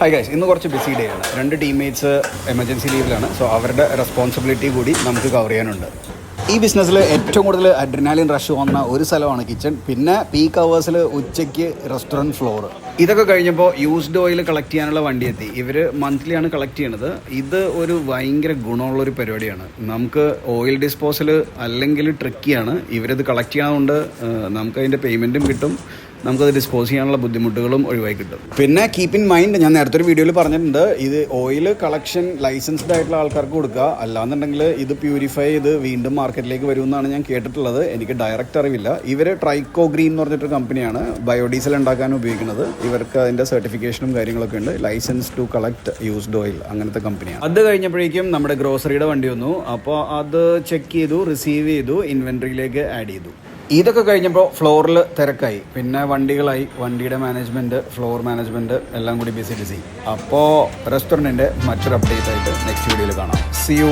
Hi guys, ഇന്ന് കുറച്ച് BC day ആണ്. 2 ടീംമേറ്റ്സ് എമർജൻസി ലീവിലാണ്. സോ അവരുടെ റെസ്പോൺസിബിലിറ്റി കൂടി നമുക്ക് കവർ ചെയ്യാനുണ്ട്. ഈ ബിസിനസ്സിൽ ഏറ്റവും കൂടുതൽ അഡ്രിനാലിൻ റഷ് വന്ന ഒരു സ്ഥലമാണ് കിച്ചൺ. പിന്നെ പീക്ക് അവേഴ്സിൽ ഉച്ചയ്ക്ക് റെസ്റ്റോറൻറ്റ് ഫ്ലോർ. ഇതൊക്കെ കഴിഞ്ഞപ്പോൾ യൂസ്ഡ് ഓയിൽ കളക്ട് ചെയ്യാനുള്ള വണ്ടി എത്തി. ഇവർ മന്ത്ലിയാണ് കളക്ട് ചെയ്യണത്. ഇത് ഒരു ഭയങ്കര ഗുണമുള്ളൊരു പരിപാടിയാണ്. നമുക്ക് ഓയിൽ ഡിസ്പോസൽ അല്ലെങ്കിൽ ട്രിക്കിയാണ്. ഇവരത് കളക്ട് ചെയ്യാത്തതുകൊണ്ട് നമുക്കതിൻ്റെ പേയ്മെൻറ്റും കിട്ടും, നമുക്കത് ഡിസ്പോസ് ചെയ്യാനുള്ള ബുദ്ധിമുട്ടുകളും ഒഴിവായി കിട്ടും. പിന്നെ കീപ്പ് ഇൻ മൈൻഡ്, ഞാൻ നേരത്തെ ഒരു വീഡിയോയിൽ പറഞ്ഞിട്ടുണ്ട്, ഇത് ഓയിൽ കളക്ഷൻ ലൈസൻസ്ഡ് ആയിട്ടുള്ള ആൾക്കാർക്ക് കൊടുക്കുക. അല്ലാന്നുണ്ടെങ്കിൽ ഇത് പ്യൂരിഫൈ ചെയ്ത് വീണ്ടും മാർക്കറ്റിലേക്ക് വരുമെന്നാണ് ഞാൻ കേട്ടിട്ടുള്ളത്. എനിക്ക് ഡയറക്റ്റ് അറിവില്ല. ഇവർ ട്രൈക്കോ ഗ്രീൻ എന്ന് പറഞ്ഞിട്ടൊരു കമ്പനിയാണ് ബയോഡീസൽ ഉണ്ടാക്കാൻ ഉപയോഗിക്കുന്നത്. ഇവർക്ക് അതിൻ്റെ സർട്ടിഫിക്കേഷനും കാര്യങ്ങളൊക്കെ ഉണ്ട്. License to collect used oil, അങ്ങനത്തെ കമ്പനിയാണ്. അത് കഴിഞ്ഞപ്പോഴേക്കും നമ്മുടെ ഗ്രോസറിയുടെ വണ്ടി വന്നു. അപ്പോൾ അത് ചെക്ക് ചെയ്തു, റിസീവ് ചെയ്തു, ഇൻവെൻട്രിയിലേക്ക് ആഡ് ചെയ്തു. ഇതൊക്കെ കഴിഞ്ഞപ്പോൾ ഫ്ലോറിൽ തിരക്കായി. പിന്നെ വണ്ടികളായി, വണ്ടിയുടെ മാനേജ്മെൻറ്റ്, ഫ്ലോർ മാനേജ്മെൻറ്റ് എല്ലാം കൂടി ബിസി. അപ്പോൾ റെസ്റ്റോറൻറ്റിൻ്റെ മറ്റൊരു അപ്ഡേറ്റ് ആയിട്ട് നെക്സ്റ്റ് വീഡിയോയിൽ കാണാം. See U.